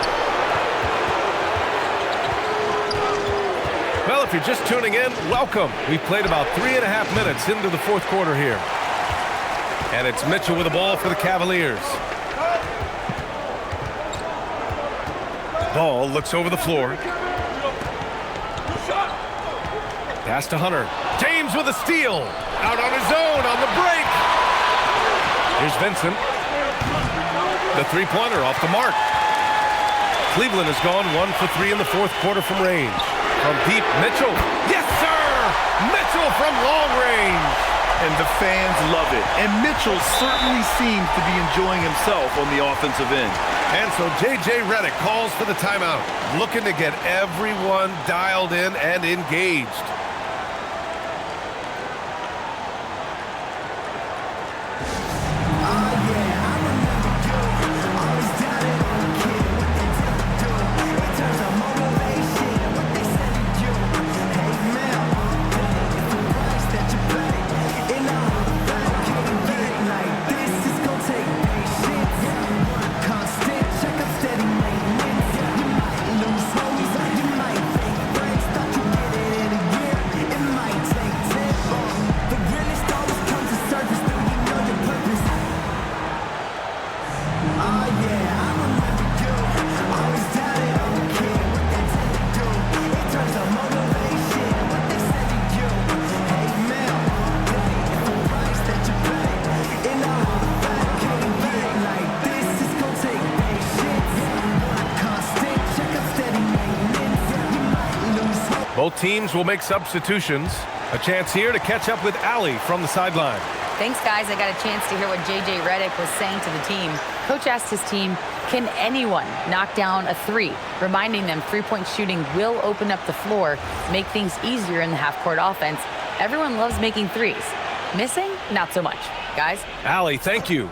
Well, if you're just tuning in, welcome. We've played about 3.5 minutes into the fourth quarter here. And it's Mitchell with the ball for the Cavaliers. Ball looks over the floor. Pass to Hunter. James with a steal. Out on his own on the break. Here's Vincent. The 3-pointer off the mark. Cleveland has gone 1 for 3 in the fourth quarter from range. From deep, Mitchell. Yes, sir! Mitchell from long range. And the fans love it. And Mitchell certainly seems to be enjoying himself on the offensive end. And so J.J. Redick calls for the timeout, looking to get everyone dialed in and engaged. Both teams will make substitutions. A chance here to catch up with Allie from the sideline. Thanks, guys. I got a chance to hear what J.J. Redick was saying to the team. Coach asked his team, can anyone knock down a 3? Reminding them three-point shooting will open up the floor, make things easier in the half-court offense. Everyone loves making threes. Missing? Not so much. Guys? Allie, thank you.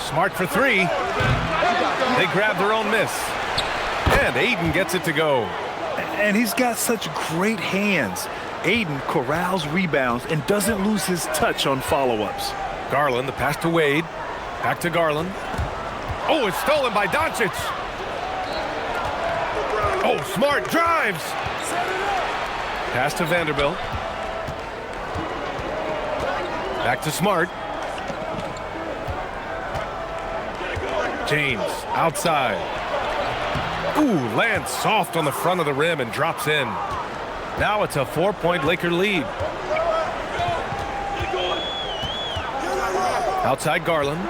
Smart for 3. They grab their own miss. And Aiden gets it to go. And he's got such great hands. Aiden corrals rebounds and doesn't lose his touch on follow-ups. Garland, the pass to Wade. Back to Garland. Oh, it's stolen by Doncic. Oh, Smart drives. Pass to Vanderbilt. Back to Smart. James outside. Ooh, lands soft on the front of the rim and drops in. Now it's a 4-point Laker lead. Outside Garland.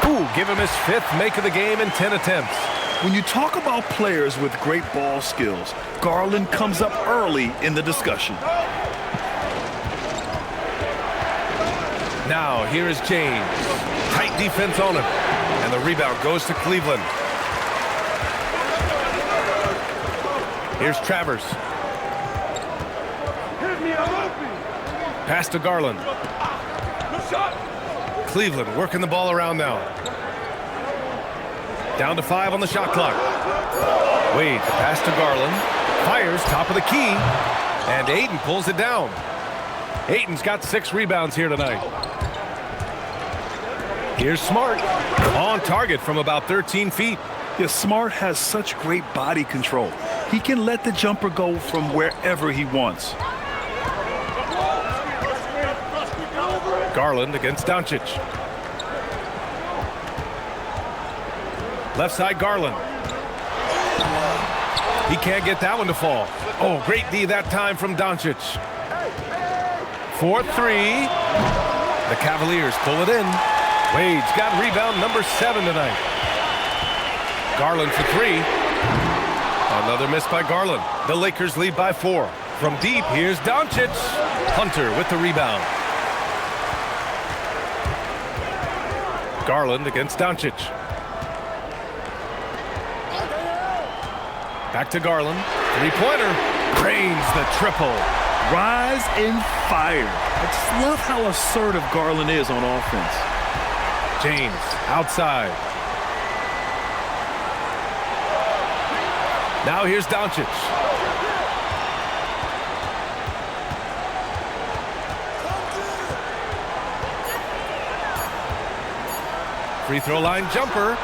Ooh, give him his 5th make of the game in 10 attempts. When you talk about players with great ball skills, Garland comes up early in the discussion. Now here is James. Tight defense on him. And the rebound goes to Cleveland. Here's Travers. Pass to Garland. Cleveland working the ball around now. Down to 5 on the shot clock. Wade, the pass to Garland. Fires, top of the key. And Ayton pulls it down. Ayton's got 6 rebounds here tonight. Here's Smart. On target from about 13 feet. Yeah, Smart has such great body control. He can let the jumper go from wherever he wants. Garland against Doncic. Left side Garland. He can't get that one to fall. Oh, great D that time from Doncic. 4-3. The Cavaliers pull it in. Wade's got rebound number 7 tonight. Garland for 3. Another miss by Garland. The Lakers lead by 4. From deep, here's Doncic. Hunter with the rebound. Garland against Doncic. Back to Garland. 3-pointer. Drains the triple. Rise and fire. I just love how assertive Garland is on offense. James outside. Now here's Doncic. Free throw line jumper.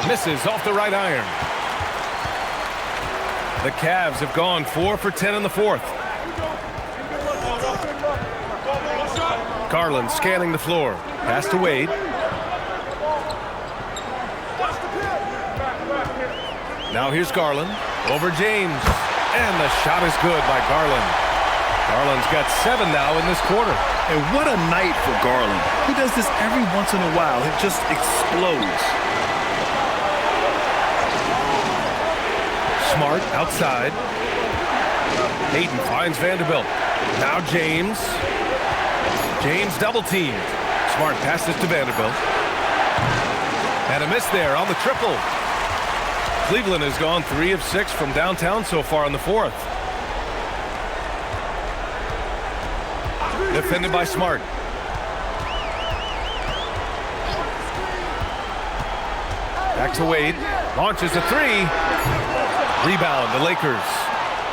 Misses off the right iron. The Cavs have gone 4 for 10 in the 4th. Garland scanning the floor. Pass to Wade. Now here's Garland. Over James. And the shot is good by Garland. Garland's got 7 now in this quarter. And what a night for Garland. He does this every once in a while. It just explodes. Smart outside. Ayton finds Vanderbilt. Now James. James double teamed. Smart passes to Vanderbilt. And a miss there on the triple. Cleveland has gone 3 of 6 from downtown so far in the 4th. Defended by Smart. Back to Wade. Launches a 3. Rebound, the Lakers.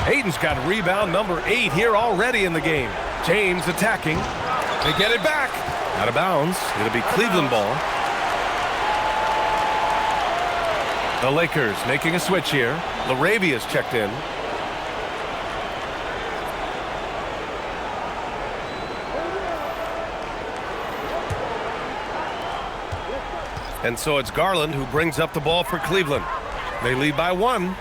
Ayton's got rebound number 8 here already in the game. James attacking. They get it back. Out of bounds. It'll be Cleveland ball. The Lakers making a switch here. Larabia's checked in. And so it's Garland who brings up the ball for Cleveland. They lead by 1.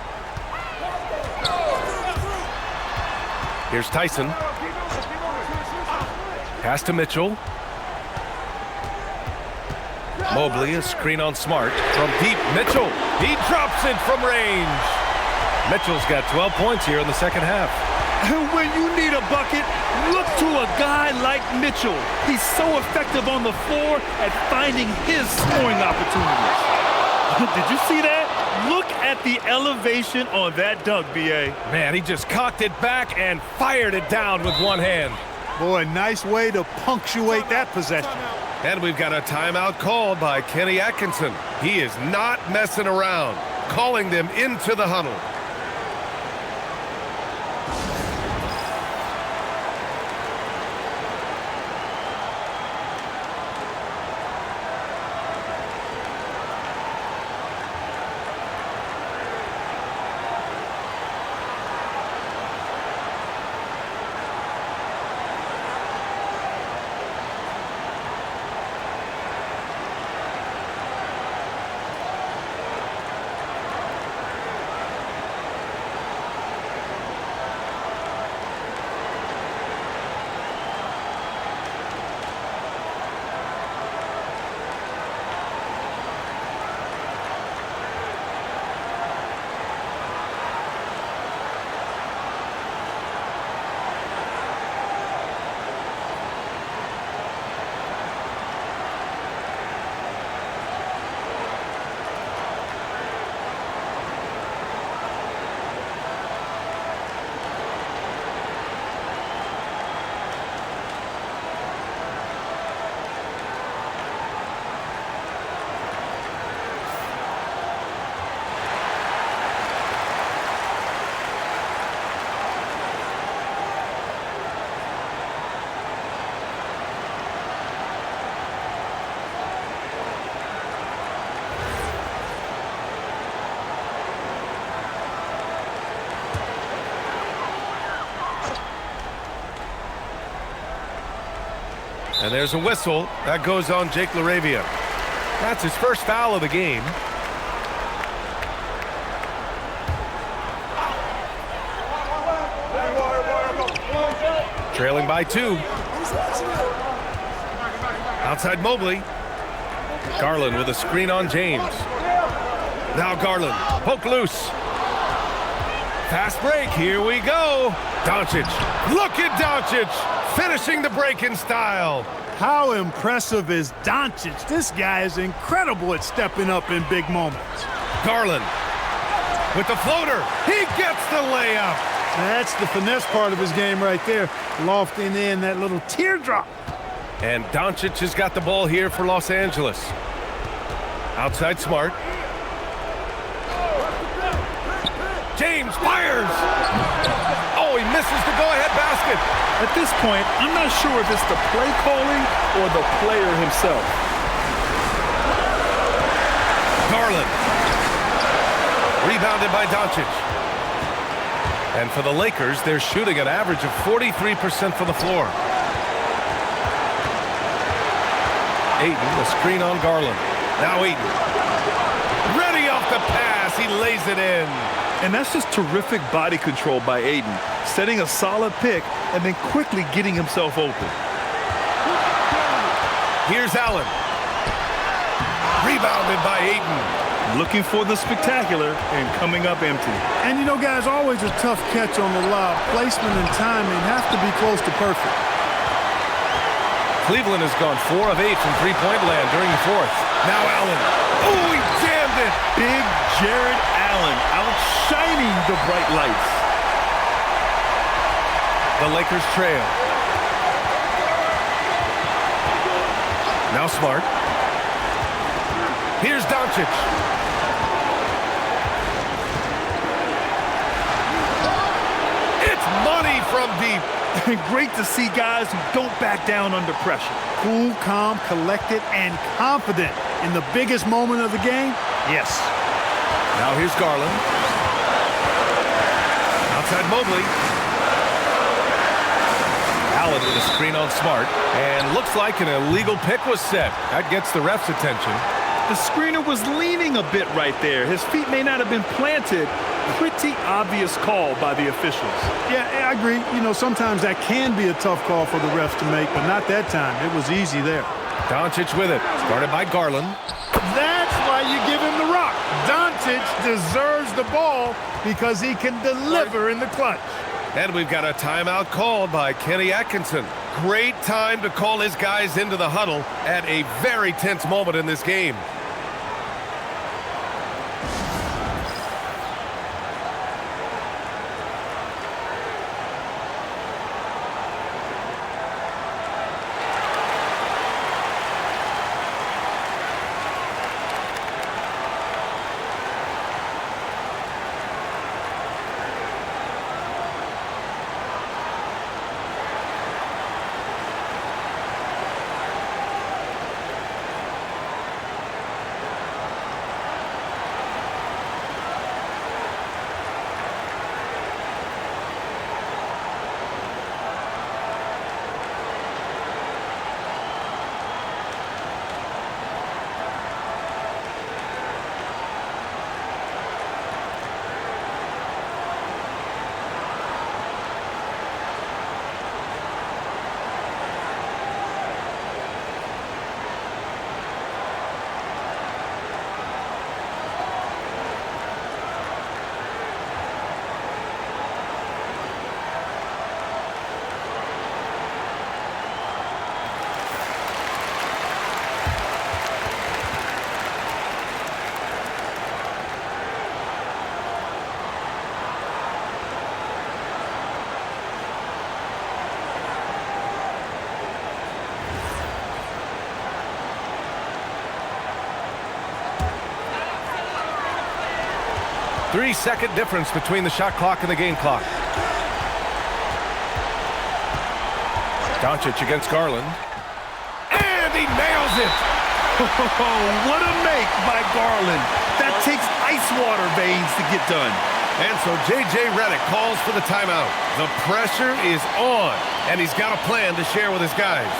Here's Tyson. Pass to Mitchell. Mobley, a screen on Smart. From deep, Mitchell. He drops it from range. Mitchell's got 12 points here in the second half. And when you need a bucket, look to a guy like Mitchell. He's so effective on the floor at finding his scoring opportunities. Did you see that? Look at the elevation on that dunk, B.A. Man, he just cocked it back and fired it down with one hand. Boy, nice way to punctuate that possession. And we've got a timeout called by Kenny Atkinson. He is not messing around, calling them into the huddle. And there's a whistle. That goes on Jake LaRavia. That's his first foul of the game. Trailing by 2. Outside Mobley. Garland with a screen on James. Now Garland, poke loose. Fast break, here we go. Doncic, look at Doncic, finishing the break in style. How impressive is Doncic? This guy is incredible at stepping up in big moments. Garland with the floater, he gets the layup. That's the finesse part of his game right there, lofting in that little teardrop. And Doncic has got the ball here for Los Angeles. Outside Smart. James fires. Oh, he misses the go-ahead basket. At this point, I'm not sure if it's the play calling or the player himself. Garland. Rebounded by Doncic. And for the Lakers, they're shooting an average of 43% from the floor. Ayton, the screen on Garland. Now Ayton. Ready off the pass. He lays it in. And that's just terrific body control by Ayton, setting a solid pick and then quickly getting himself open. Here's Allen. Rebounded by Ayton. Looking for the spectacular and coming up empty. And you know, guys, always a tough catch on the lob. Placement and timing have to be close to perfect. Cleveland has gone 4 of 8 from three-point land during the fourth. Now Allen. Oh, he jammed it. Big Jared Allen outshining the bright lights. The Lakers trail. Now Smart. Here's Doncic. It's money from deep. Great to see guys who don't back down under pressure. Cool, calm, collected, and confident in the biggest moment of the game. Yes. Now here's Garland. Outside Mobley. Allen with a screen on Smart. And looks like an illegal pick was set. That gets the ref's attention. The screener was leaning a bit right there. His feet may not have been planted. Pretty obvious call by the officials. Yeah, I agree. You know, sometimes that can be a tough call for the refs to make, but not that time. It was easy there. Doncic with it. Guarded by Garland. That's why you give him the rock. Doncic deserves the ball because he can deliver in the clutch. And we've got a timeout called by Kenny Atkinson. Great time to call his guys into the huddle at a very tense moment in this game. Three-second difference between the shot clock and the game clock. Doncic against Garland. And he nails it! Oh, what a make by Garland. That takes ice water veins to get done. And so J.J. Redick calls for the timeout. The pressure is on, and he's got a plan to share with his guys.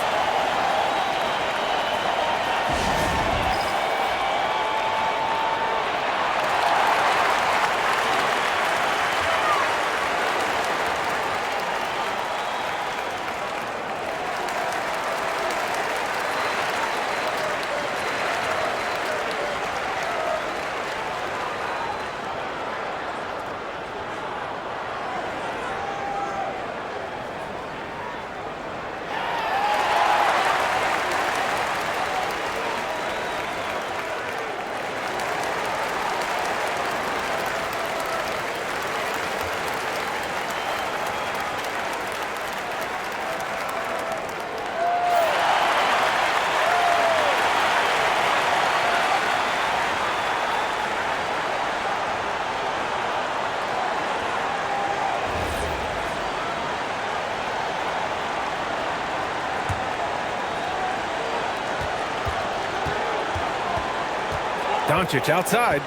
Doncic outside.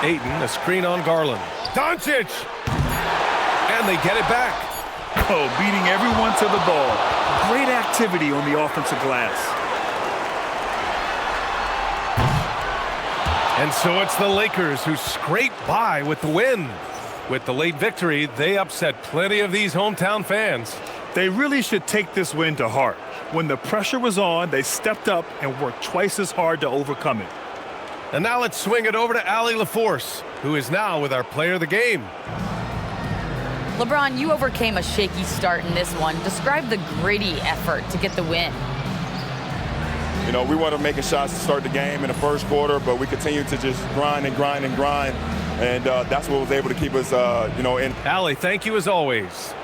Ayton, a screen on Garland. Doncic! And they get it back. Oh, beating everyone to the ball. Great activity on the offensive glass. And so it's the Lakers who scrape by with the win. With the late victory, they upset plenty of these hometown fans. They really should take this win to heart. When the pressure was on, they stepped up and worked twice as hard to overcome it. And now let's swing it over to Allie LaForce, who is now with our player of the game. LeBron, you overcame a shaky start in this one. Describe the gritty effort to get the win. You know, we wanted making shots to start the game in the first quarter, but we continued to just grind and grind and grind. And that's what was able to keep us, in. Allie, thank you as always.